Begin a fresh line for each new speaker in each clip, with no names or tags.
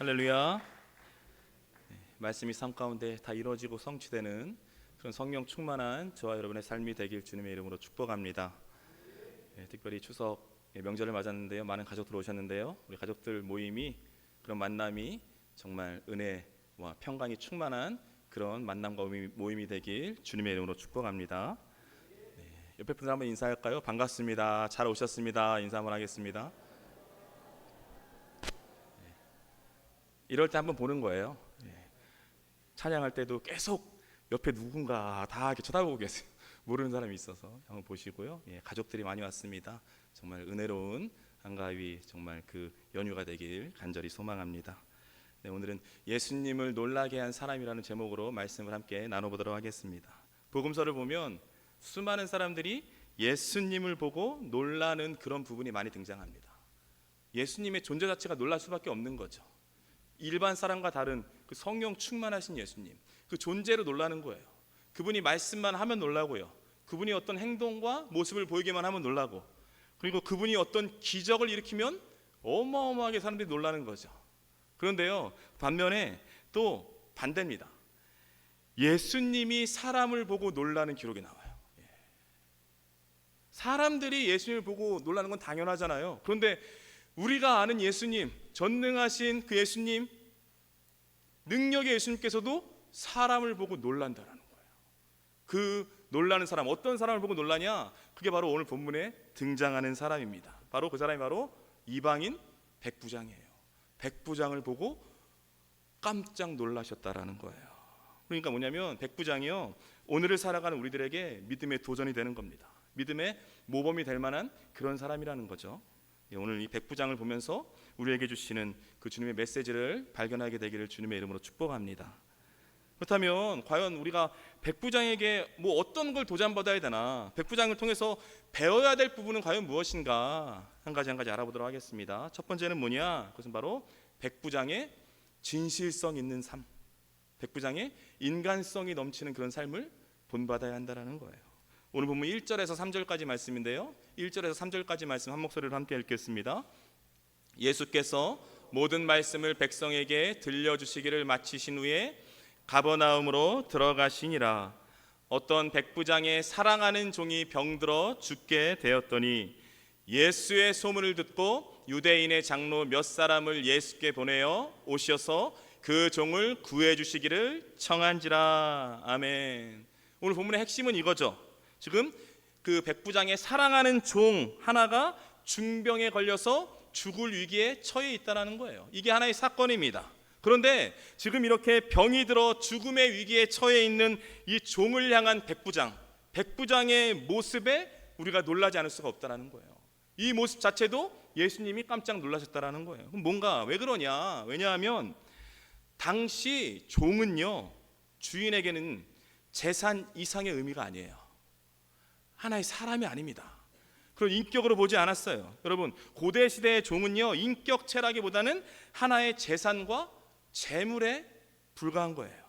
할렐루야. 말씀이 삶 가운데 다 이루어지고 성취되는 그런 성령 충만한 저와 여러분의 삶이 되길 주님의 이름으로 축복합니다. 특별히 추석 명절을 맞았는데요, 많은 가족들 오셨는데요, 우리 가족들 모임이, 그런 만남이 정말 은혜와 평강이 충만한 그런 만남과 모임이 되길 주님의 이름으로 축복합니다. 옆에 분들 한번 인사할까요? 반갑습니다. 잘 오셨습니다. 인사 한번 하겠습니다. 이럴 때 한번 보는 거예요. 찬양할 때도 계속 옆에 누군가 다 이렇게 쳐다보고 계세요. 모르는 사람이 있어서 한번 보시고요. 가족들이 많이 왔습니다. 정말 은혜로운 한가위, 정말 그 연휴가 되길 간절히 소망합니다. 오늘은 예수님을 놀라게 한 사람이라는 제목으로 말씀을 함께 나눠보도록 하겠습니다. 복음서를 보면 수많은 사람들이 예수님을 보고 놀라는 그런 부분이 많이 등장합니다. 예수님의 존재 자체가 놀랄 수밖에 없는 거죠. 일반 사람과 다른 그 성령 충만하신 예수님, 그 존재로 놀라는 거예요. 그분이 말씀만 하면 놀라고요, 그분이 어떤 행동과 모습을 보이기만 하면 놀라고, 그리고 그분이 어떤 기적을 일으키면 어마어마하게 사람들이 놀라는 거죠. 그런데요, 반면에 또 반대입니다. 예수님이 사람을 보고 놀라는 기록이 나와요. 사람들이 예수님을 보고 놀라는 건 당연하잖아요. 그런데 우리가 아는 예수님, 전능하신 그 예수님, 능력의 예수님께서도 사람을 보고 놀란다라는 거예요. 그 놀라는 사람, 어떤 사람을 보고 놀라냐? 그게 바로 오늘 본문에 등장하는 사람입니다. 바로 그 사람이 바로 이방인 백부장이에요. 백부장을 보고 깜짝 놀라셨다라는 거예요. 그러니까 뭐냐면 백부장이요, 오늘을 살아가는 우리들에게 믿음의 도전이 되는 겁니다. 믿음의 모범이 될 만한 그런 사람이라는 거죠. 오늘 이 백부장을 보면서 우리에게 주시는 그 주님의 메시지를 발견하게 되기를 주님의 이름으로 축복합니다. 그렇다면 과연 우리가 백부장에게 뭐 어떤 걸 도전받아야 되나, 백부장을 통해서 배워야 될 부분은 과연 무엇인가, 한 가지 알아보도록 하겠습니다. 첫 번째는 뭐냐? 그것은 바로 백부장의 진실성 있는 삶, 백부장의 인간성이 넘치는 그런 삶을 본받아야 한다는 거예요. 오늘 본문 1절에서 3절까지 말씀인데요, 1절에서 3절까지 말씀 한 목소리로 함께 읽겠습니다. 예수께서 모든 말씀을 백성에게 들려주시기를 마치신 후에 가버나움으로 들어가시니라. 어떤 백부장의 사랑하는 종이 병들어 죽게 되었더니 예수의 소문을 듣고 유대인의 장로 몇 사람을 예수께 보내어 오셔서 그 종을 구해 주시기를 청한지라. 아멘. 오늘 본문의 핵심은 이거죠. 지금 그 백부장의 사랑하는 종 하나가 중병에 걸려서 죽을 위기에 처해 있다는 거예요. 이게 하나의 사건입니다. 그런데 지금 이렇게 병이 들어 죽음의 위기에 처해 있는 이 종을 향한 백부장의 모습에 우리가 놀라지 않을 수가 없다는 거예요. 이 모습 자체도 예수님이 깜짝 놀라셨다는 거예요. 그럼 뭔가 왜 그러냐? 왜냐하면 당시 종은요, 주인에게는 재산 이상의 의미가 아니에요. 하나의 사람이 아닙니다. 그런 인격으로 보지 않았어요. 여러분, 고대 시대의 종은요, 인격체라기보다는 하나의 재산과 재물에 불과한 거예요.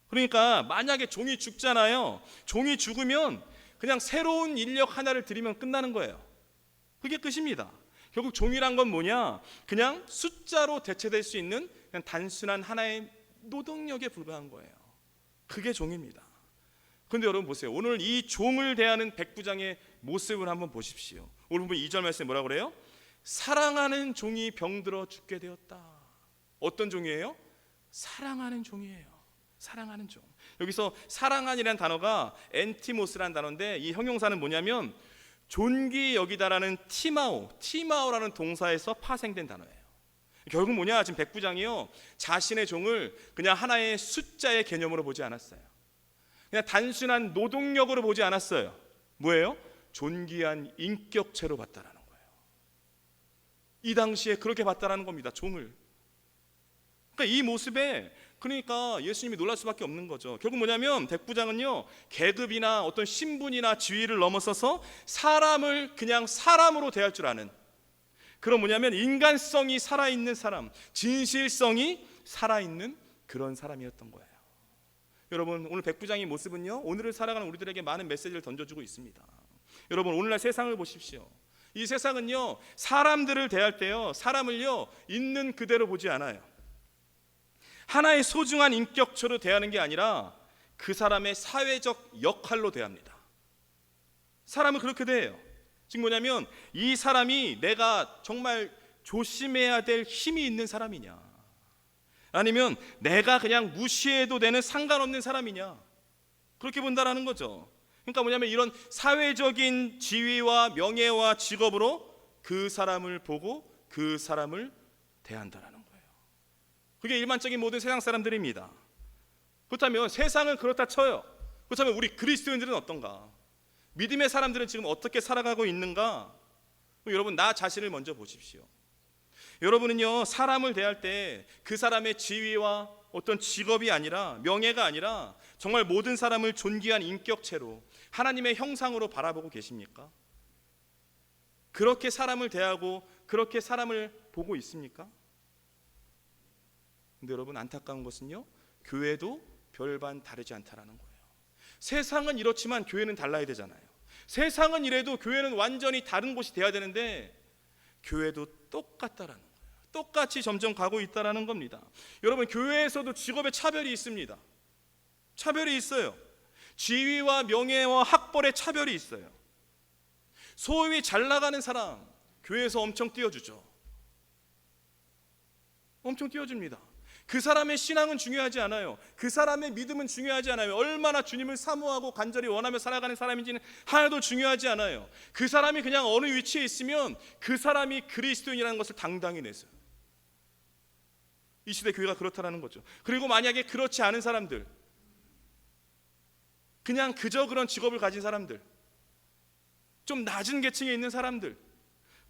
그러니까 만약에 종이 죽잖아요. 종이 죽으면 그냥 새로운 인력 하나를 들이면 끝나는 거예요. 그게 끝입니다. 결국 종이란 건 뭐냐? 그냥 숫자로 대체될 수 있는 그냥 단순한 하나의 노동력에 불과한 거예요. 그게 종입니다. 그런데 여러분 보세요. 오늘 이 종을 대하는 백부장의 모습을 한번 보십시오. 오늘 보면 2절 말씀에 뭐라고 그래요? 사랑하는 종이 병들어 죽게 되었다. 어떤 종이에요? 사랑하는 종이에요. 사랑하는 종. 여기서 사랑한이라는 단어가 엔티모스라는 단어인데, 이 형용사는 뭐냐면 존귀 여기다라는 티마오라는 동사에서 파생된 단어예요. 결국 뭐냐? 지금 백부장이요, 자신의 종을 그냥 하나의 숫자의 개념으로 보지 않았어요. 그냥 단순한 노동력으로 보지 않았어요. 뭐예요? 존귀한 인격체로 봤다라는 거예요. 이 당시에 그렇게 봤다라는 겁니다. 종을. 그러니까 이 모습에, 그러니까 예수님이 놀랄 수밖에 없는 거죠. 결국 뭐냐면 백부장은요, 계급이나 어떤 신분이나 지위를 넘어서서 사람을 그냥 사람으로 대할 줄 아는, 그런 뭐냐면 인간성이 살아있는 사람, 진실성이 살아있는 그런 사람이었던 거예요. 여러분, 오늘 백부장의 모습은요, 오늘을 살아가는 우리들에게 많은 메시지를 던져주고 있습니다. 여러분, 오늘날 세상을 보십시오. 이 세상은요, 사람들을 대할 때요, 사람을요 있는 그대로 보지 않아요. 하나의 소중한 인격체로 대하는 게 아니라 그 사람의 사회적 역할로 대합니다. 사람은 그렇게 대해요. 즉 뭐냐면 이 사람이 내가 정말 조심해야 될 힘이 있는 사람이냐, 아니면 내가 그냥 무시해도 되는 상관없는 사람이냐, 그렇게 본다라는 거죠. 그러니까 뭐냐면 이런 사회적인 지위와 명예와 직업으로 그 사람을 보고 그 사람을 대한다라는 거예요. 그게 일반적인 모든 세상 사람들입니다. 그렇다면 세상은 그렇다 쳐요. 그렇다면 우리 그리스도인들은 어떤가? 믿음의 사람들은 지금 어떻게 살아가고 있는가? 여러분, 나 자신을 먼저 보십시오. 여러분은요, 사람을 대할 때 그 사람의 지위와 어떤 직업이 아니라, 명예가 아니라 정말 모든 사람을 존귀한 인격체로 하나님의 형상으로 바라보고 계십니까? 그렇게 사람을 대하고 그렇게 사람을 보고 있습니까? 근데 여러분, 안타까운 것은요, 교회도 별반 다르지 않다라는 거예요. 세상은 이렇지만 교회는 달라야 되잖아요. 세상은 이래도 교회는 완전히 다른 곳이 돼야 되는데 교회도 똑같다라는 거예요. 똑같이 점점 가고 있다라는 겁니다. 여러분, 교회에서도 직업의 차별이 있습니다. 차별이 있어요. 지위와 명예와 학벌의 차별이 있어요. 소위 잘 나가는 사람, 교회에서 엄청 띄워주죠. 엄청 띄워줍니다. 그 사람의 신앙은 중요하지 않아요. 그 사람의 믿음은 중요하지 않아요. 얼마나 주님을 사모하고 간절히 원하며 살아가는 사람인지는 하나도 중요하지 않아요. 그 사람이 그냥 어느 위치에 있으면 그 사람이 그리스도인이라는 것을 당당히 내세요. 이 시대 교회가 그렇다라는 거죠. 그리고 만약에 그렇지 않은 사람들, 그냥 그저 그런 직업을 가진 사람들, 좀 낮은 계층에 있는 사람들,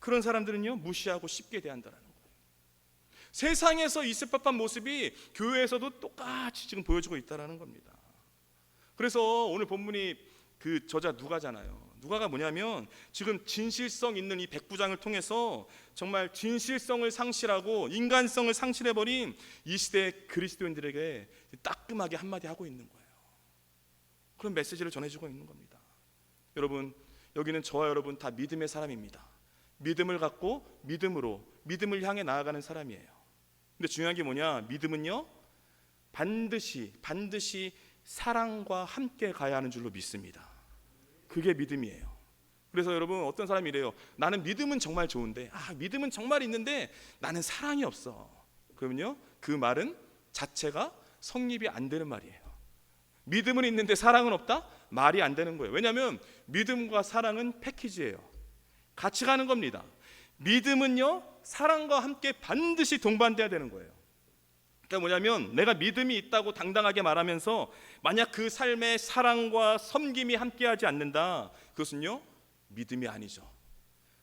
그런 사람들은요, 무시하고 쉽게 대한다라는 거예요. 세상에서 있을 법한 모습이 교회에서도 똑같이 지금 보여주고 있다는 겁니다. 그래서 오늘 본문이 그 저자 누가잖아요. 누가가 뭐냐면 지금 진실성 있는 이 백부장을 통해서 정말 진실성을 상실하고 인간성을 상실해버린 이 시대 그리스도인들에게 따끔하게 한마디 하고 있는 거예요. 그런 메시지를 전해주고 있는 겁니다. 여러분, 여기는 저와 여러분 다 믿음의 사람입니다. 믿음을 갖고 믿음으로 믿음을 향해 나아가는 사람이에요. 근데 중요한 게 뭐냐? 믿음은요, 반드시 사랑과 함께 가야 하는 줄로 믿습니다. 그게 믿음이에요. 그래서 여러분, 어떤 사람이 이래요. 나는 믿음은 정말 좋은데, 믿음은 정말 있는데 나는 사랑이 없어. 그러면요, 그 말은 자체가 성립이 안 되는 말이에요. 믿음은 있는데 사랑은 없다? 말이 안 되는 거예요. 왜냐하면 믿음과 사랑은 패키지예요. 같이 가는 겁니다. 믿음은요, 사랑과 함께 반드시 동반돼야 되는 거예요. 그러니까 뭐냐면 내가 믿음이 있다고 당당하게 말하면서 만약 그 삶에 사랑과 섬김이 함께하지 않는다, 그것은요, 믿음이 아니죠.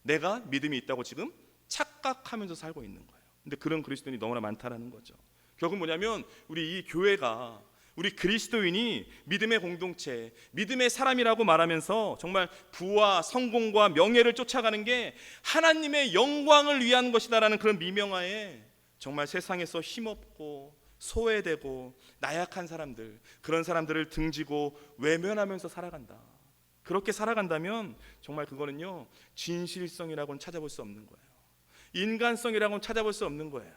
내가 믿음이 있다고 지금 착각하면서 살고 있는 거예요. 근데 그런 그리스도인이 너무나 많다라는 거죠. 결국 뭐냐면 우리 이 교회가, 우리 그리스도인이 믿음의 공동체, 믿음의 사람이라고 말하면서 정말 부와 성공과 명예를 쫓아가는 게 하나님의 영광을 위한 것이다라는 그런 미명하에 정말 세상에서 힘없고 소외되고 나약한 사람들, 그런 사람들을 등지고 외면하면서 살아간다. 그렇게 살아간다면 정말 그거는요, 진실성이라고는 찾아볼 수 없는 거예요. 인간성이라고는 찾아볼 수 없는 거예요.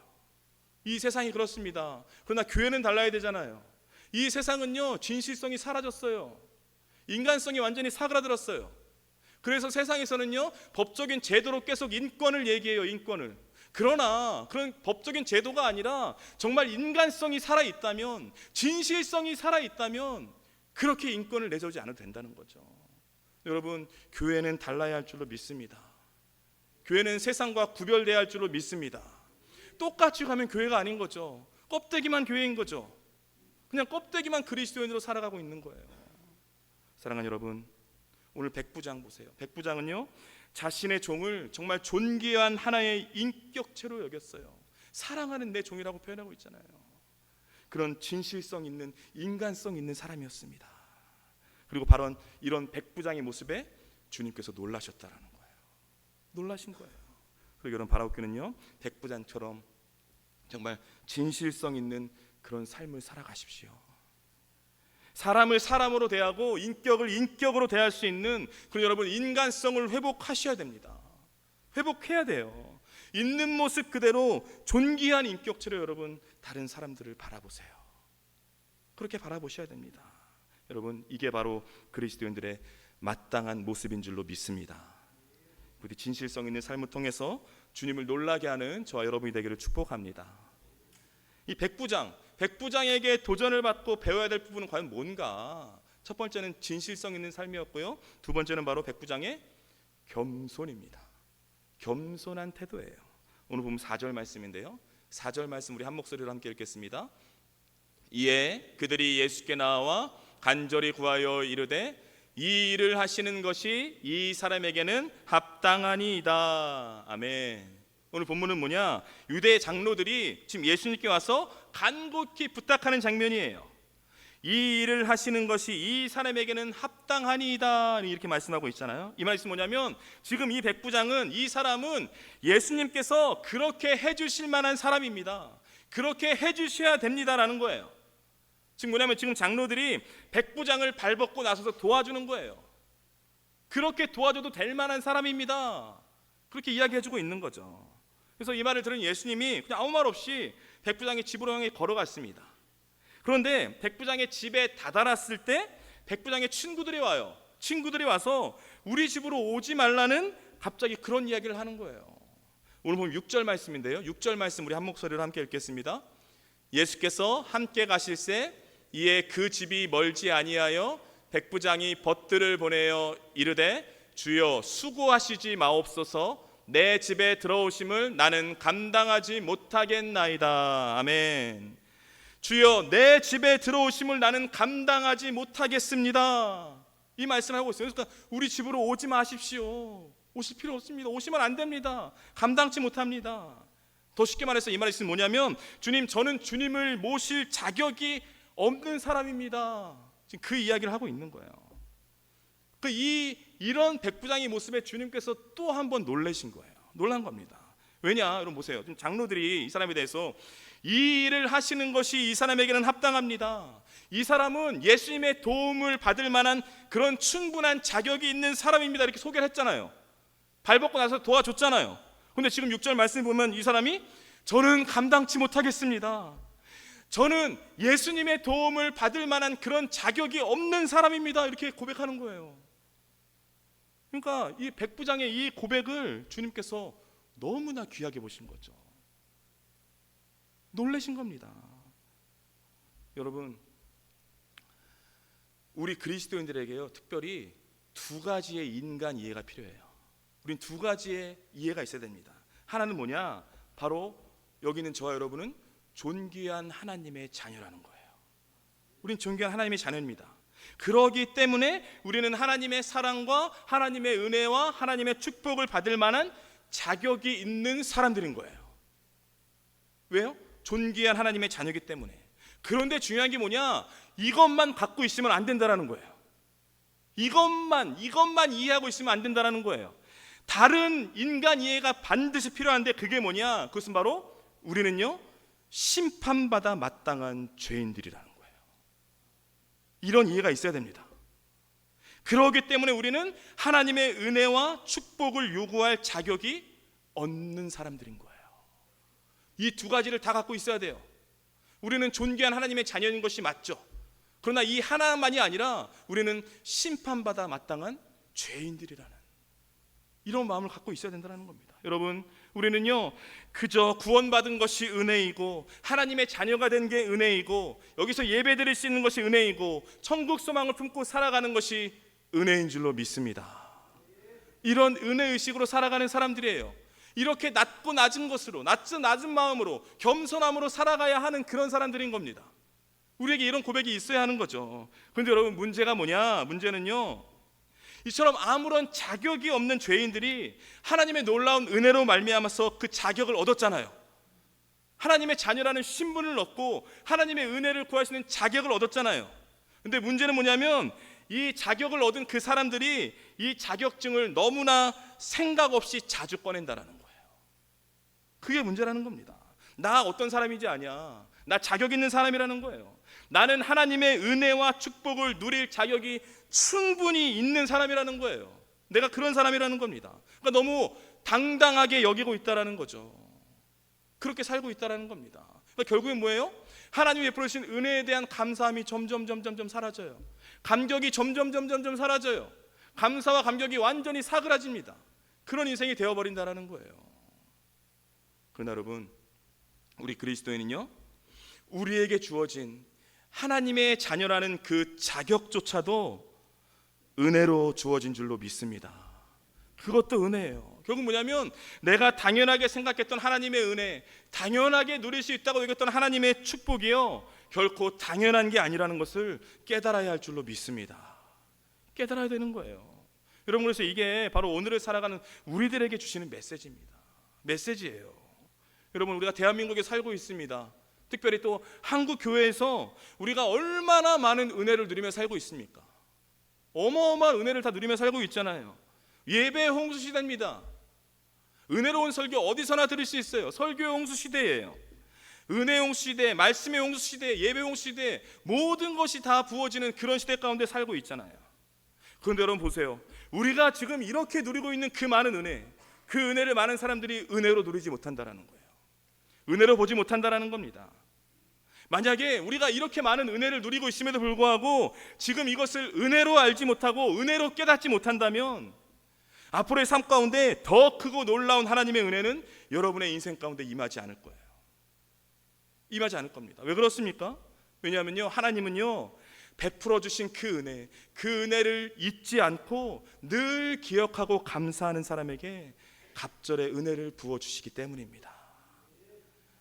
이 세상이 그렇습니다. 그러나 교회는 달라야 되잖아요. 이 세상은요, 진실성이 사라졌어요. 인간성이 완전히 사그라들었어요. 그래서 세상에서는요, 법적인 제도로 계속 인권을 얘기해요. 인권을. 그러나 그런 법적인 제도가 아니라 정말 인간성이 살아있다면, 진실성이 살아있다면 그렇게 인권을 내세우지 않아도 된다는 거죠. 여러분, 교회는 달라야 할 줄로 믿습니다. 교회는 세상과 구별돼야 할 줄로 믿습니다. 똑같이 가면 교회가 아닌 거죠. 껍데기만 교회인 거죠. 그냥 껍데기만 그리스도인으로 살아가고 있는 거예요. 사랑하는 여러분, 오늘 백부장 보세요. 백부장은요, 자신의 종을 정말 존귀한 하나의 인격체로 여겼어요. 사랑하는 내 종이라고 표현하고 있잖아요. 그런 진실성 있는, 인간성 있는 사람이었습니다. 그리고 바로 이런 백부장의 모습에 주님께서 놀라셨다라는 거예요. 놀라신 거예요. 그리고 여러분, 바라옵기는요, 백부장처럼 정말 진실성 있는 그런 삶을 살아가십시오. 사람을 사람으로 대하고 인격을 인격으로 대할 수 있는 그런 여러분 인간성을 회복하셔야 됩니다. 회복해야 돼요. 있는 모습 그대로 존귀한 인격체로 여러분 다른 사람들을 바라보세요. 그렇게 바라보셔야 됩니다. 여러분, 이게 바로 그리스도인들의 마땅한 모습인 줄로 믿습니다. 부디 진실성 있는 삶을 통해서 주님을 놀라게 하는 저와 여러분이 되기를 축복합니다. 이 백부장에게 도전을 받고 배워야 될 부분은 과연 뭔가? 첫 번째는 진실성 있는 삶이었고요, 두 번째는 바로 백부장의 겸손입니다. 겸손한 태도예요. 오늘 보면 4절 말씀인데요, 4절 말씀 우리 한 목소리로 함께 읽겠습니다. 이에 그들이 예수께 나와 간절히 구하여 이르되 이 일을 하시는 것이 이 사람에게는 합당하니이다. 아멘. 오늘 본문은 뭐냐? 유대 장로들이 지금 예수님께 와서 간곡히 부탁하는 장면이에요. 이 일을 하시는 것이 이 사람에게는 합당하니이다, 이렇게 말씀하고 있잖아요. 이 말씀이 뭐냐면 지금 이 백부장은, 이 사람은 예수님께서 그렇게 해주실 만한 사람입니다. 그렇게 해주셔야 됩니다라는 거예요. 지금 뭐냐면 지금 장로들이 백부장을 발벗고 나서서 도와주는 거예요. 그렇게 도와줘도 될 만한 사람입니다. 그렇게 이야기해주고 있는 거죠. 그래서 이 말을 들은 예수님이 그냥 아무 말 없이 백부장의 집으로 향해 걸어갔습니다. 그런데 백부장의 집에 다다랐을 때 백부장의 친구들이 와요. 친구들이 와서 우리 집으로 오지 말라는 갑자기 그런 이야기를 하는 거예요. 오늘 보면 6절 말씀인데요, 6절 말씀 우리 한 목소리로 함께 읽겠습니다. 예수께서 함께 가실새 이에 그 집이 멀지 아니하여 백부장이 벗들을 보내어 이르되 주여 수고하시지 마옵소서, 내 집에 들어오심을 나는 감당하지 못하겠나이다. 아멘. 주여 내 집에 들어오심을 나는 감당하지 못하겠습니다. 이 말씀을 하고 있어요. 그러니까 우리 집으로 오지 마십시오. 오실 필요 없습니다. 오시면 안 됩니다. 감당치 못합니다. 더 쉽게 말해서 이 말이 뭐냐면 주님, 저는 주님을 모실 자격이 없는 사람입니다. 지금 그 이야기를 하고 있는 거예요. 이런 백부장의 모습에 주님께서 또 한 번 놀라신 거예요. 놀란 겁니다. 왜냐? 여러분 보세요. 지금 장로들이 이 사람에 대해서 이 일을 하시는 것이 이 사람에게는 합당합니다. 이 사람은 예수님의 도움을 받을 만한 그런 충분한 자격이 있는 사람입니다. 이렇게 소개를 했잖아요. 발벗고 나서 도와줬잖아요. 근데 지금 6절 말씀 보면 이 사람이 저는 감당치 못하겠습니다. 저는 예수님의 도움을 받을 만한 그런 자격이 없는 사람입니다. 이렇게 고백하는 거예요. 그러니까 이 백부장의 이 고백을 주님께서 너무나 귀하게 보신 거죠. 놀라신 겁니다. 여러분, 우리 그리스도인들에게요, 특별히 두 가지의 인간 이해가 필요해요. 우린 두 가지의 이해가 있어야 됩니다. 하나는 뭐냐? 바로 여기 있는 저와 여러분은 존귀한 하나님의 자녀라는 거예요. 우린 존귀한 하나님의 자녀입니다. 그러기 때문에 우리는 하나님의 사랑과 하나님의 은혜와 하나님의 축복을 받을 만한 자격이 있는 사람들인 거예요. 왜요? 존귀한 하나님의 자녀이기 때문에. 그런데 중요한 게 뭐냐? 이것만 갖고 있으면 안 된다는 거예요. 이것만 이해하고 있으면 안 된다는 거예요. 다른 인간 이해가 반드시 필요한데 그게 뭐냐? 그것은 바로 우리는요, 심판받아 마땅한 죄인들이라는 거예요. 이런 이해가 있어야 됩니다. 그렇기 때문에 우리는 하나님의 은혜와 축복을 요구할 자격이 없는 사람들인 거예요. 이 두 가지를 다 갖고 있어야 돼요. 우리는 존귀한 하나님의 자녀인 것이 맞죠. 그러나 이 하나만이 아니라 우리는 심판받아 마땅한 죄인들이라는 이런 마음을 갖고 있어야 된다는 겁니다. 여러분, 우리는요, 그저 구원받은 것이 은혜이고 하나님의 자녀가 된 게 은혜이고 여기서 예배드릴 수 있는 것이 은혜이고 천국 소망을 품고 살아가는 것이 은혜인 줄로 믿습니다. 이런 은혜의식으로 살아가는 사람들이에요. 이렇게 낮고 낮은 것으로, 낮은 마음으로, 겸손함으로 살아가야 하는 그런 사람들인 겁니다. 우리에게 이런 고백이 있어야 하는 거죠. 그런데 여러분, 문제가 뭐냐? 문제는요, 이처럼 아무런 자격이 없는 죄인들이 하나님의 놀라운 은혜로 말미암아서 그 자격을 얻었잖아요. 하나님의 자녀라는 신분을 얻고 하나님의 은혜를 구할 수 있는 자격을 얻었잖아요. 근데 문제는 뭐냐면 이 자격을 얻은 그 사람들이 이 자격증을 너무나 생각 없이 자주 꺼낸다는 거예요. 그게 문제라는 겁니다. 나 어떤 사람인지 아냐? 나 자격 있는 사람이라는 거예요. 나는 하나님의 은혜와 축복을 누릴 자격이 충분히 있는 사람이라는 거예요. 내가 그런 사람이라는 겁니다. 그러니까 너무 당당하게 여기고 있다라는 거죠. 그렇게 살고 있다라는 겁니다. 그러니까 결국엔 뭐예요? 하나님이 베풀어 주신 은혜에 대한 감사함이 점점 사라져요. 감격이 점점 사라져요. 감사와 감격이 완전히 사그라집니다. 그런 인생이 되어버린다라는 거예요. 그러나 여러분, 우리 그리스도인은요, 우리에게 주어진 하나님의 자녀라는 그 자격조차도 은혜로 주어진 줄로 믿습니다. 그것도 은혜예요. 결국 뭐냐면 내가 당연하게 생각했던 하나님의 은혜, 당연하게 누릴 수 있다고 여겼던 하나님의 축복이요, 결코 당연한 게 아니라는 것을 깨달아야 할 줄로 믿습니다. 깨달아야 되는 거예요. 여러분, 그래서 이게 바로 오늘을 살아가는 우리들에게 주시는 메시지입니다. 메시지예요. 여러분, 우리가 대한민국에 살고 있습니다. 특별히 또 한국 교회에서 우리가 얼마나 많은 은혜를 누리며 살고 있습니까? 어마어마한 은혜를 다 누리며 살고 있잖아요. 예배 홍수 시대입니다. 은혜로운 설교 어디서나 들을 수 있어요. 설교의 홍수 시대예요. 은혜 홍수 시대, 말씀의 홍수 시대, 예배 홍수 시대, 모든 것이 다 부어지는 그런 시대 가운데 살고 있잖아요. 그런데 여러분 보세요. 우리가 지금 이렇게 누리고 있는 그 많은 은혜, 그 은혜를 많은 사람들이 은혜로 누리지 못한다라는 거예요. 은혜로 보지 못한다라는 겁니다. 만약에 우리가 이렇게 많은 은혜를 누리고 있음에도 불구하고 지금 이것을 은혜로 알지 못하고 은혜로 깨닫지 못한다면 앞으로의 삶 가운데 더 크고 놀라운 하나님의 은혜는 여러분의 인생 가운데 임하지 않을 거예요. 임하지 않을 겁니다. 왜 그렇습니까? 왜냐하면요, 하나님은요, 베풀어 주신 그 은혜를 잊지 않고 늘 기억하고 감사하는 사람에게 갑절의 은혜를 부어주시기 때문입니다.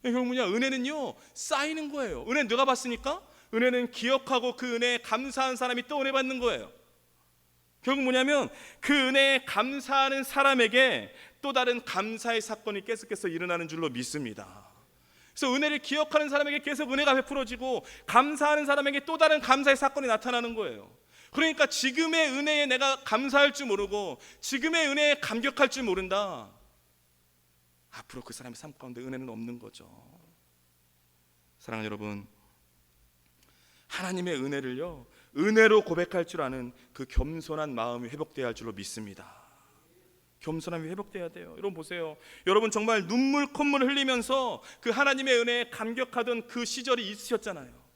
결국 뭐냐, 은혜는요 쌓이는 거예요. 은혜는 누가 받습니까? 은혜는 기억하고 그 은혜에 감사한 사람이 또 은혜 받는 거예요. 결국 뭐냐면 그 은혜에 감사하는 사람에게 또 다른 감사의 사건이 계속해서 일어나는 줄로 믿습니다. 그래서 은혜를 기억하는 사람에게 계속 은혜가 베풀어지고 감사하는 사람에게 또 다른 감사의 사건이 나타나는 거예요. 그러니까 지금의 은혜에 내가 감사할 줄 모르고 지금의 은혜에 감격할 줄 모른다, 앞으로 그 사람의 삶 가운데 은혜는 없는 거죠. 사랑하는 여러분, 하나님의 은혜를요, 은혜로 고백할 줄 아는 그 겸손한 마음이 회복되어야 할 줄로 믿습니다. 겸손함이 회복돼야 돼요. 여러분 보세요. 여러분 정말 눈물 콧물 흘리면서 그 하나님의 은혜에 감격하던 그 시절이 있으셨잖아요.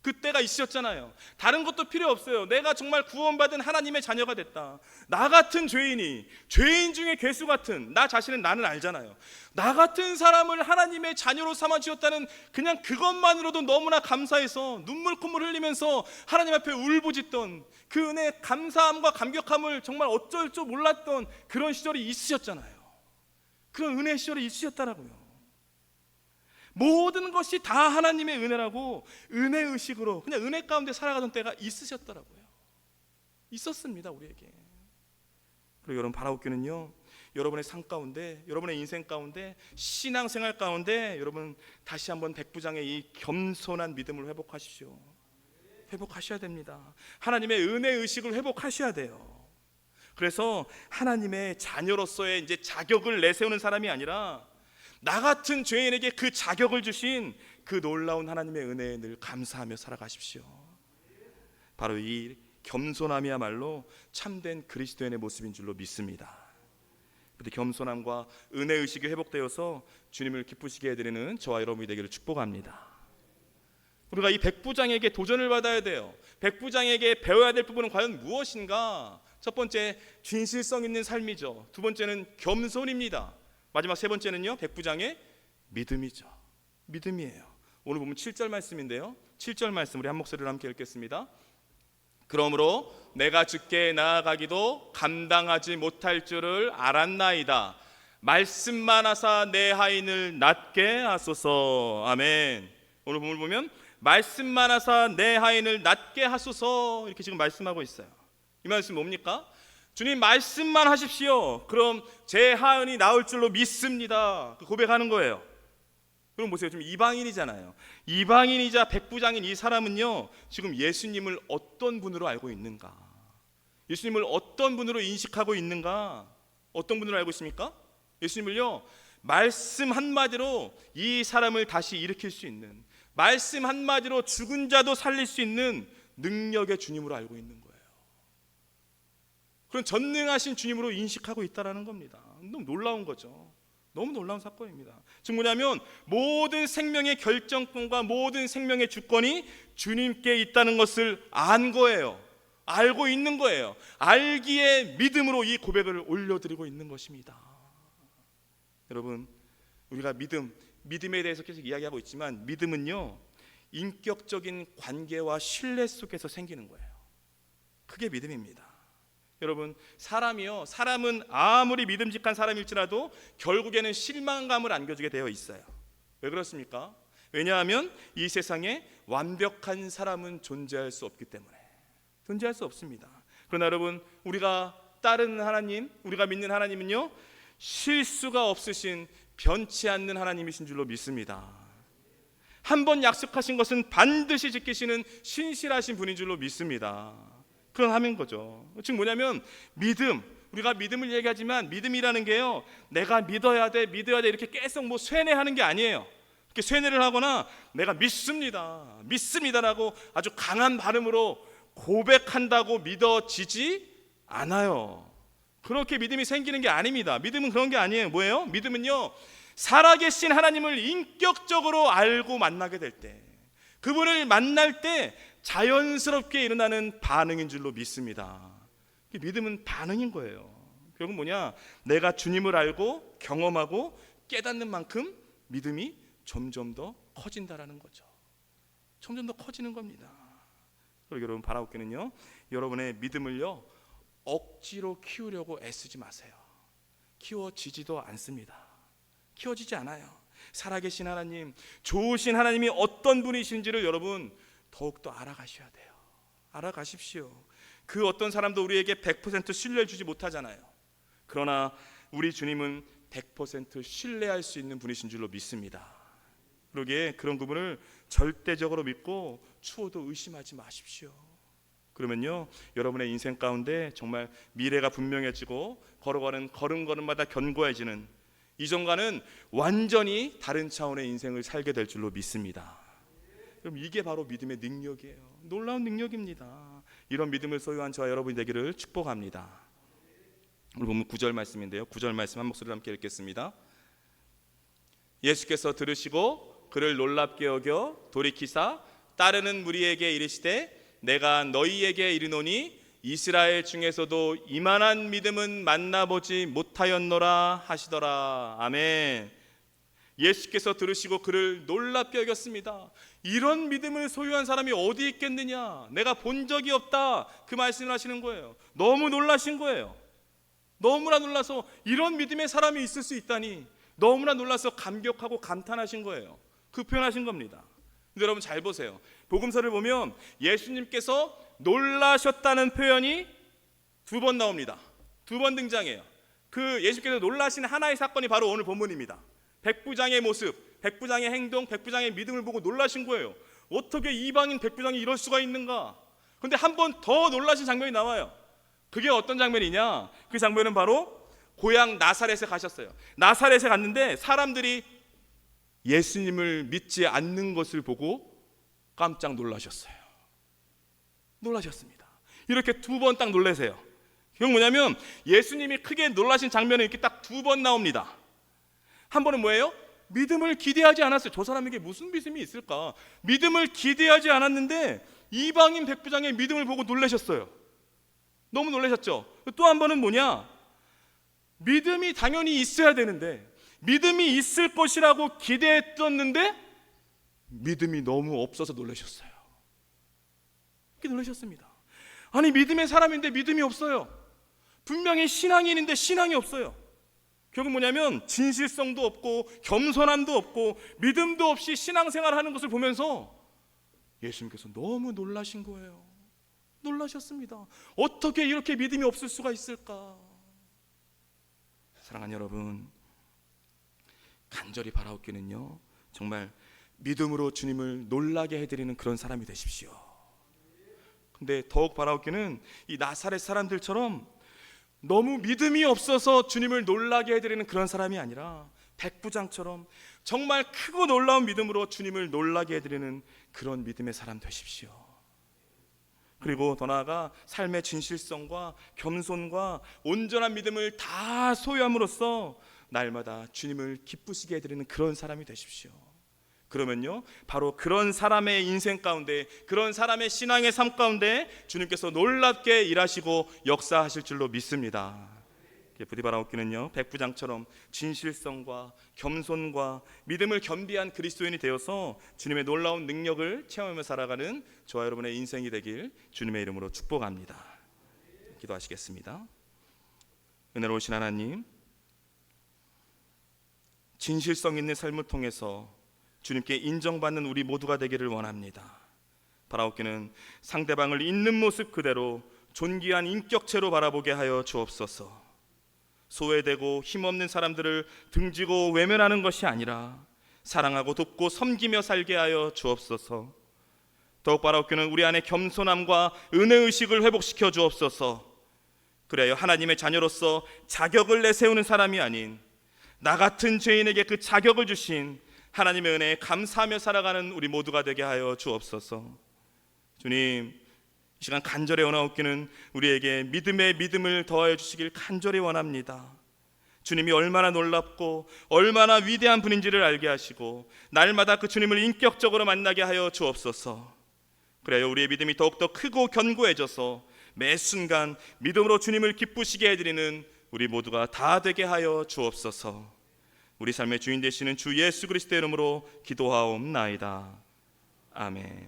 그때가 있으셨잖아요. 다른 것도 필요 없어요. 내가 정말 구원받은 하나님의 자녀가 됐다. 나 같은 죄인이, 죄인 중에 괴수 같은 나 자신은 나는 알잖아요. 나 같은 사람을 하나님의 자녀로 삼아주셨다는 그냥 그것만으로도 너무나 감사해서 눈물 콧물 흘리면서 하나님 앞에 울부짖던 그 은혜의 감사함과 감격함을 정말 어쩔 줄 몰랐던 그런 시절이 있으셨잖아요. 그런 은혜 시절이 있으셨다라고요. 모든 것이 다 하나님의 은혜라고 은혜의식으로 그냥 은혜 가운데 살아가던 때가 있으셨더라고요. 있었습니다, 우리에게. 그리고 여러분, 바라옵기는요, 여러분의 삶 가운데, 여러분의 인생 가운데, 신앙생활 가운데 여러분 다시 한번 백부장의 이 겸손한 믿음을 회복하십시오. 회복하셔야 됩니다. 하나님의 은혜의식을 회복하셔야 돼요. 그래서 하나님의 자녀로서의 이제 자격을 내세우는 사람이 아니라 나 같은 죄인에게 그 자격을 주신 그 놀라운 하나님의 은혜에 늘 감사하며 살아가십시오. 바로 이 겸손함이야말로 참된 그리스도인의 모습인 줄로 믿습니다. 그런데 겸손함과 은혜의식이 회복되어서 주님을 기쁘시게 해드리는 저와 여러분이 되기를 축복합니다. 우리가 이 백부장에게 도전을 받아야 돼요. 백부장에게 배워야 될 부분은 과연 무엇인가? 첫 번째, 진실성 있는 삶이죠. 두 번째는 겸손입니다. 마지막 세 번째는요, 백부장의 믿음이죠. 믿음이에요. 오늘 보면 7절 말씀인데요, 7절 말씀 우리 한 목소리로 함께 읽겠습니다. 그러므로 내가 주께 나아가기도 감당하지 못할 줄을 알았나이다. 말씀만 하사 내 하인을 낫게 하소서. 아멘. 오늘 본문을 보면 말씀만 하사 내 하인을 낫게 하소서, 이렇게 지금 말씀하고 있어요. 이 말씀 뭡니까? 주님 말씀만 하십시오. 그럼 제 하인이 나올 줄로 믿습니다. 고백하는 거예요. 그럼 보세요. 지금 이방인이잖아요. 이방인이자 백부장인 이 사람은요, 지금 예수님을 어떤 분으로 알고 있는가? 예수님을 어떤 분으로 인식하고 있는가? 어떤 분으로 알고 있습니까? 예수님을요, 말씀 한마디로 이 사람을 다시 일으킬 수 있는, 말씀 한마디로 죽은 자도 살릴 수 있는 능력의 주님으로 알고 있는 거예요. 그런 전능하신 주님으로 인식하고 있다라는 겁니다. 너무 놀라운 거죠. 너무 놀라운 사건입니다. 즉 뭐냐면 모든 생명의 결정권과 모든 생명의 주권이 주님께 있다는 것을 안 거예요. 알고 있는 거예요. 알기에 믿음으로 이 고백을 올려드리고 있는 것입니다. 여러분, 우리가 믿음에 대해서 계속 이야기하고 있지만 믿음은요, 인격적인 관계와 신뢰 속에서 생기는 거예요. 그게 믿음입니다. 여러분, 사람은 아무리 믿음직한 사람일지라도 결국에는 실망감을 안겨주게 되어 있어요. 왜 그렇습니까? 왜냐하면 이 세상에 완벽한 사람은 존재할 수 없기 때문에. 존재할 수 없습니다. 그러나 여러분, 우리가 따르는 하나님, 우리가 믿는 하나님은요, 실수가 없으신 변치 않는 하나님이신 줄로 믿습니다. 한 번 약속하신 것은 반드시 지키시는 신실하신 분인 줄로 믿습니다. 그런 함인 거죠. 즉 뭐냐면 우리가 믿음을 얘기하지만 믿음이라는 게요, 내가 믿어야 돼 이렇게 계속 뭐 쇠뇌하는 게 아니에요. 이렇게 쇠뇌를 하거나 내가 믿습니다라고 아주 강한 발음으로 고백한다고 믿어지지 않아요. 그렇게 믿음이 생기는 게 아닙니다. 믿음은 그런 게 아니에요. 뭐예요? 믿음은요, 살아계신 하나님을 인격적으로 알고 만나게 될 때, 그분을 만날 때 자연스럽게 일어나는 반응인 줄로 믿습니다. 믿음은 반응인 거예요. 결국 뭐냐? 내가 주님을 알고 경험하고 깨닫는 만큼 믿음이 점점 더 커진다라는 거죠. 점점 더 커지는 겁니다. 그리고 여러분, 바라옵기는요, 여러분의 믿음을요, 억지로 키우려고 애쓰지 마세요. 키워지지도 않습니다. 키워지지 않아요. 살아계신 하나님, 좋으신 하나님이 어떤 분이신지를 여러분 더욱더 알아가셔야 돼요. 알아가십시오. 그 어떤 사람도 우리에게 100% 신뢰를 주지 못하잖아요. 그러나 우리 주님은 100% 신뢰할 수 있는 분이신 줄로 믿습니다. 그러기에 그런 그분을 절대적으로 믿고 추호도 의심하지 마십시오. 그러면요, 여러분의 인생 가운데 정말 미래가 분명해지고 걸어가는 걸음걸음마다 견고해지는, 이전과는 완전히 다른 차원의 인생을 살게 될 줄로 믿습니다. 그럼 이게 바로 믿음의 능력이에요. 놀라운 능력입니다. 이런 믿음을 소유한 저와 여러분이 되기를 축복합니다. 오늘 보면 9절 말씀인데요, 9절 말씀 한 목소리로 함께 읽겠습니다. 예수께서 들으시고 그를 놀랍게 여겨 돌이키사 따르는 무리에게 이르시되 내가 너희에게 이르노니 이스라엘 중에서도 이만한 믿음은 만나보지 못하였노라 하시더라. 아멘. 예수께서 들으시고 그를 놀랍게 여겼습니다. 이런 믿음을 소유한 사람이 어디 있겠느냐? 내가 본 적이 없다, 그 말씀을 하시는 거예요. 너무 놀라신 거예요. 너무나 놀라서 이런 믿음의 사람이 있을 수 있다니 너무나 놀라서 감격하고 감탄하신 거예요. 그 표현하신 겁니다. 근데 여러분 잘 보세요. 복음서를 보면 예수님께서 놀라셨다는 표현이 2번 나옵니다. 2번 등장해요. 그 예수께서 놀라신 하나의 사건이 바로 오늘 본문입니다. 백부장의 모습, 백부장의 행동, 백부장의 믿음을 보고 놀라신 거예요. 어떻게 이방인 백부장이 이럴 수가 있는가? 그런데 한 번 더 놀라신 장면이 나와요. 그게 어떤 장면이냐? 그 장면은 바로 고향 나사렛에 가셨어요. 나사렛에 갔는데 사람들이 예수님을 믿지 않는 것을 보고 깜짝 놀라셨어요. 놀라셨습니다. 이렇게 2번 딱 놀라세요. 그건 뭐냐면 예수님이 크게 놀라신 장면은 이렇게 딱 2번 나옵니다. 한 번은 뭐예요? 믿음을 기대하지 않았어요. 저 사람에게 무슨 믿음이 있을까? 믿음을 기대하지 않았는데 이방인 백부장의 믿음을 보고 놀라셨어요. 너무 놀라셨죠? 또 한 번은 뭐냐? 믿음이 당연히 있어야 되는데, 믿음이 있을 것이라고 기대했었는데 믿음이 너무 없어서 놀라셨어요. 이렇게 놀라셨습니다. 아니, 믿음의 사람인데 믿음이 없어요. 분명히 신앙인인데 신앙이 없어요. 결국 뭐냐면 진실성도 없고 겸손함도 없고 믿음도 없이 신앙생활을 하는 것을 보면서 예수님께서 너무 놀라신 거예요. 놀라셨습니다. 어떻게 이렇게 믿음이 없을 수가 있을까? 사랑하는 여러분, 간절히 바라옵기는요, 정말 믿음으로 주님을 놀라게 해드리는 그런 사람이 되십시오. 근데 더욱 바라옵기는 이 나사렛 사람들처럼 너무 믿음이 없어서 주님을 놀라게 해드리는 그런 사람이 아니라 백부장처럼 정말 크고 놀라운 믿음으로 주님을 놀라게 해드리는 그런 믿음의 사람 되십시오. 그리고 더 나아가 삶의 진실성과 겸손과 온전한 믿음을 다 소유함으로써 날마다 주님을 기쁘시게 해드리는 그런 사람이 되십시오. 그러면요, 바로 그런 사람의 인생 가운데, 그런 사람의 신앙의 삶 가운데 주님께서 놀랍게 일하시고 역사하실 줄로 믿습니다. 부디 바라옵기는요, 백부장처럼 진실성과 겸손과 믿음을 겸비한 그리스도인이 되어서 주님의 놀라운 능력을 체험하며 살아가는 저와 여러분의 인생이 되길 주님의 이름으로 축복합니다. 기도하시겠습니다. 은혜로우신 하나님, 진실성 있는 삶을 통해서 주님께 인정받는 우리 모두가 되기를 원합니다. 바라옵기는 상대방을 있는 모습 그대로 존귀한 인격체로 바라보게 하여 주옵소서. 소외되고 힘없는 사람들을 등지고 외면하는 것이 아니라 사랑하고 돕고 섬기며 살게 하여 주옵소서. 더욱 바라옵기는 우리 안에 겸손함과 은혜의식을 회복시켜 주옵소서. 그래야 하나님의 자녀로서 자격을 내세우는 사람이 아닌 나 같은 죄인에게 그 자격을 주신 하나님의 은혜에 감사하며 살아가는 우리 모두가 되게 하여 주옵소서. 주님, 이 시간 간절히 원하옵기는 우리에게 믿음의 믿음을 더하여 주시길 간절히 원합니다. 주님이 얼마나 놀랍고 얼마나 위대한 분인지를 알게 하시고 날마다 그 주님을 인격적으로 만나게 하여 주옵소서. 그래야 우리의 믿음이 더욱더 크고 견고해져서 매 순간 믿음으로 주님을 기쁘시게 해드리는 우리 모두가 다 되게 하여 주옵소서. 우리 삶의 주인 되시는 주 예수 그리스도의 이름으로 기도하옵나이다. 아멘.